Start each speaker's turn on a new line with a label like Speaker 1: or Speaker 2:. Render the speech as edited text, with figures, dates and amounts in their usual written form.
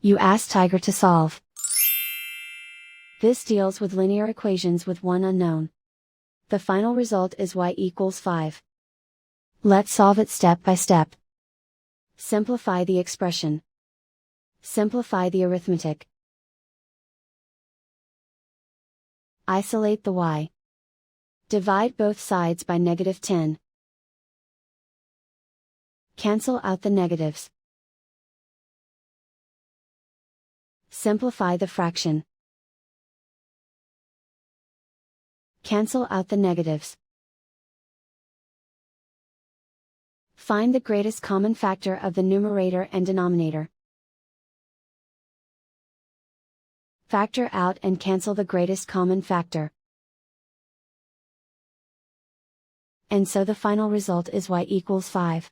Speaker 1: You ask Tiger to solve. This deals with linear equations with one unknown. The final result is y equals 5. Let's solve it step by step. Simplify the expression. Simplify the arithmetic. Isolate the y. Divide both sides by -10. Cancel out the negatives. Simplify the fraction. Cancel out the negatives. Find the greatest common factor of the numerator and denominator. Factor out and cancel the greatest common factor. And so the final result is y equals 5.